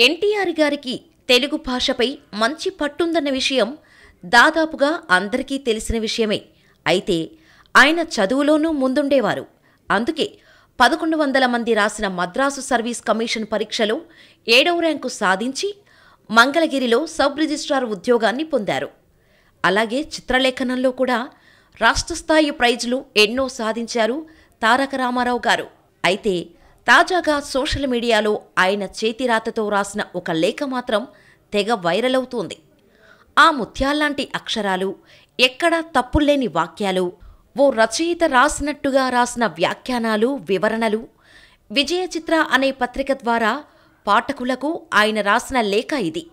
ఎన్టీఆర్ గారికి తెలుగు భాషపై మంచి పట్టుందన్న విషయం దాదాపుగా అందరికీ తెలిసిన విషయమే. అయితే ఆయన చదువులోనూ ముందుండేవారు. అందుకే 1100 మంది రాసిన మద్రాసు సర్వీస్ కమిషన్ పరీక్షలో 7వ ర్యాంకు సాధించి మంగళగిరిలో సబ్ రిజిస్ట్రార్ ఉద్యోగాన్ని పొందారు. అలాగే చిత్రలేఖనంలో కూడా రాష్ట్రస్థాయి ప్రైజులు ఎన్నో సాధించారు తారక రామారావు గారు. అయితే తాజాగా సోషల్ మీడియాలో ఆయన చేతిరాతతో రాసిన ఒక లేఖ మాత్రం తెగ వైరల్ అవుతోంది. ఆ ముత్యాల్లాంటి అక్షరాలు, ఎక్కడా తప్పుల్లేని వాక్యాలు, ఓ రచయిత రాసినట్టుగా రాసిన వ్యాఖ్యానాలు, వివరణలు విజయ చిత్ర అనే పత్రిక ద్వారా పాఠకులకు ఆయన రాసిన లేఖ ఇది.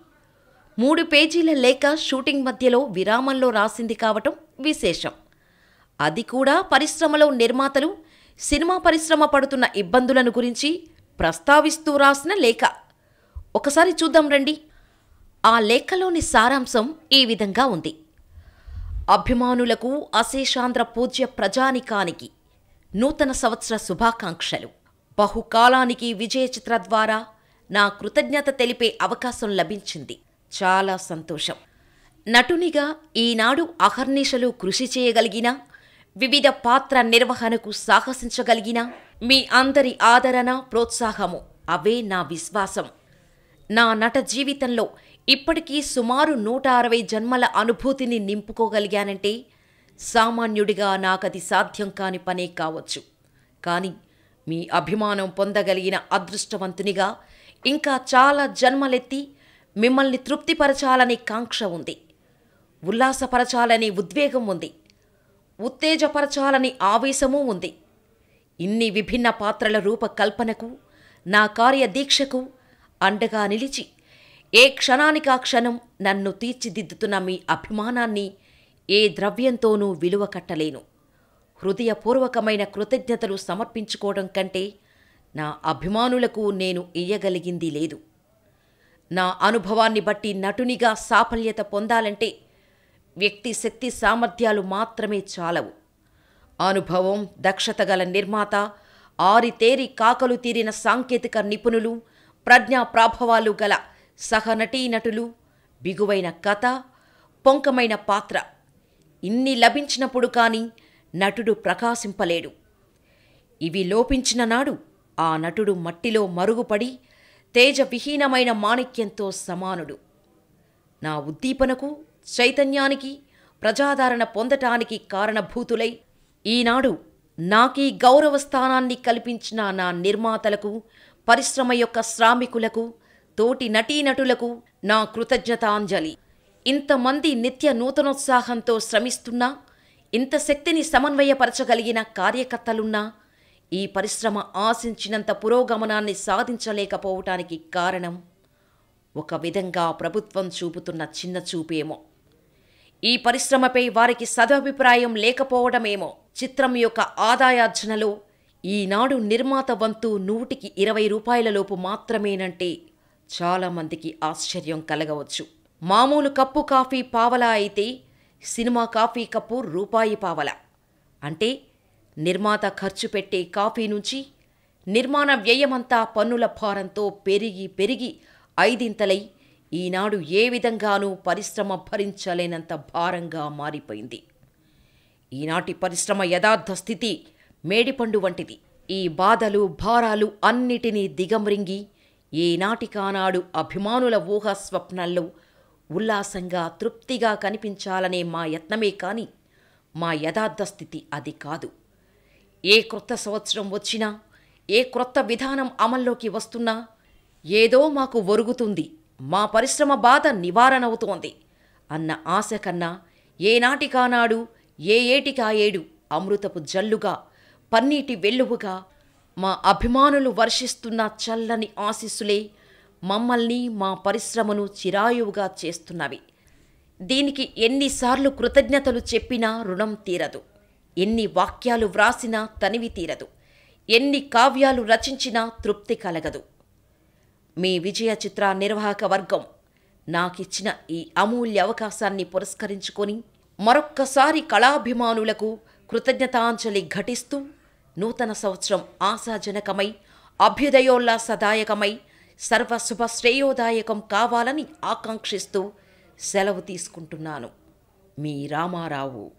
3 పేజీల లేఖ షూటింగ్ మధ్యలో విరామంలో రాసింది కావటం విశేషం. అది కూడా పరిశ్రమలో నిర్మాతలు సినిమా పరిశ్రమ పడుతున్న ఇబ్బందులను గురించి ప్రస్తావిస్తూ రాసిన లేఖ. ఒకసారి చూద్దాం రండి. ఆ లేఖలోని సారాంశం ఈ విధంగా ఉంది. అభిమానులకు, అశేషాంధ్ర పూజ్య ప్రజానికానికి నూతన సంవత్సర శుభాకాంక్షలు. బహుకాలానికి విజయ చిత్ర ద్వారా నా కృతజ్ఞత తెలిపే అవకాశం లభించింది. చాలా సంతోషం. నటునిగా ఈనాడు అహర్నిశలు కృషి చేయగలిగిన, వివిధ పాత్ర నిర్వహణకు సాహసించగలిగిన మీ అందరి ఆదరణ, ప్రోత్సాహము అవే నా విశ్వాసం. నా నట జీవితంలో ఇప్పటికీ సుమారు 160 జన్మల అనుభూతిని నింపుకోగలిగానంటే సామాన్యుడిగా నాకది సాధ్యం కాని పనే కావచ్చు. కానీ మీ అభిమానం పొందగలిగిన అదృష్టవంతునిగా ఇంకా చాలా జన్మలెత్తి మిమ్మల్ని తృప్తిపరచాలనే కాంక్ష ఉంది. ఉల్లాసపరచాలనే ఉద్వేగం ఉంది. ఉత్తేజపరచాలని ఆవేశమూ ఉంది. ఇన్ని విభిన్న పాత్రల రూపకల్పనకు, నా కార్యదీక్షకు అండగా నిలిచి ఏ క్షణానికా క్షణం నన్ను తీర్చిదిద్దుతున్న మీ అభిమానాన్ని ఏ ద్రవ్యంతోనూ విలువ కట్టలేను. హృదయపూర్వకమైన కృతజ్ఞతలు సమర్పించుకోవడం కంటే నా అభిమానులకు నేను ఇయ్యగలిగింది లేదు. నా అనుభవాన్ని బట్టి నటునిగా సాఫల్యత పొందాలంటే వ్యక్తి శక్తి సామర్థ్యాలు మాత్రమే చాలవు. అనుభవం, దక్షత గల నిర్మాత, ఆరితేరి కాకలు తీరిన సాంకేతిక నిపుణులు, ప్రజ్ఞా ప్రాభవాలు గల సహనటీనటులు, బిగువైన కథ, పొంకమైన పాత్ర ఇన్ని లభించినప్పుడు కానీ నటుడు ప్రకాశింపలేడు. ఇవి లోపించిన నాడు ఆ నటుడు మట్టిలో మరుగుపడి తేజవిహీనమైన మాణిక్యంతో సమానుడు. నా ఉద్దీపనకు, చైతన్యానికి, ప్రజాదరణ పొందటానికి కారణభూతులై ఈనాడు నాకీ గౌరవస్థానాన్ని కల్పించిన నా నిర్మాతలకు, పరిశ్రమ యొక్క శ్రామికులకు, తోటి నటీనటులకు నా కృతజ్ఞతాంజలి. ఇంతమంది నిత్య నూతనోత్సాహంతో శ్రమిస్తున్నా, ఇంత శక్తిని సమన్వయపరచగలిగిన కార్యకర్తలున్నా ఈ పరిశ్రమ ఆశించినంత పురోగమనాన్ని సాధించలేకపోవటానికి కారణం ఒక విధంగా ప్రభుత్వం చూపుతున్న చిన్న చూపేమో, ఈ పరిశ్రమపై వారికి సదభిప్రాయం లేకపోవడమేమో. చిత్రం యొక్క ఆదాయార్జనలో ఈనాడు నిర్మాత వంతు 100కి 20 రూపాయలలోపు మాత్రమేనంటే చాలామందికి ఆశ్చర్యం కలగవచ్చు. మామూలు కప్పు కాఫీ పావలా అయితే సినిమా కాఫీ కప్పు రూపాయి పావలా. అంటే నిర్మాత ఖర్చు పెట్టే కాఫీ నుంచి నిర్మాణ వ్యయమంతా పన్నుల భారంతో పెరిగి పెరిగి 5 ఈనాడు ఏ విధంగానూ పరిశ్రమ భరించలేనంత భారంగా మారిపోయింది. ఈనాటి పరిశ్రమ యథార్థ స్థితి మేడిపండు వంటిది. ఈ బాధలు, భారాలు అన్నిటినీ దిగమ్రింగి ఏనాటికానాడు అభిమానుల ఊహా స్వప్నాల్లో ఉల్లాసంగా, తృప్తిగా కనిపించాలనే మా యత్నమే కాని మా యథార్థ స్థితి అది కాదు. ఏ క్రొత్త సంవత్సరం వచ్చినా, ఏ క్రొత్త విధానం అమల్లోకి వస్తున్నా ఏదో మాకు ఒరుగుతుంది, మా పరిశ్రమ బాధ నివారణవుతోంది అన్న ఆశ కన్నా ఏనాటికానాడు, ఏ ఏటికా ఏడు అమృతపు జల్లుగా, పన్నీటి వెల్లువుగా మా అభిమానులు వర్షిస్తున్న చల్లని ఆశీస్సులే మమ్మల్ని, మా పరిశ్రమను చిరాయువుగా చేస్తున్నవి. దీనికి ఎన్నిసార్లు కృతజ్ఞతలు చెప్పినా రుణం తీరదు. ఎన్ని వాక్యాలు వ్రాసినా తనివి తీరదు. ఎన్ని కావ్యాలు రచించినా తృప్తి కలగదు. మీ విజయ చిత్ర నిర్వాహక వర్గం నాకిచ్చిన ఈ అమూల్య అవకాశాన్ని పురస్కరించుకొని మరొక్కసారి కళాభిమానులకు కృతజ్ఞతాంజలి ఘటిస్తూ నూతన సంవత్సరం ఆశాజనకమై, అభ్యుదయోల్లాసదాయకమై, సర్వశుభ శ్రేయోదాయకం కావాలని ఆకాంక్షిస్తూ సెలవు తీసుకుంటున్నాను. మీ రామారావు.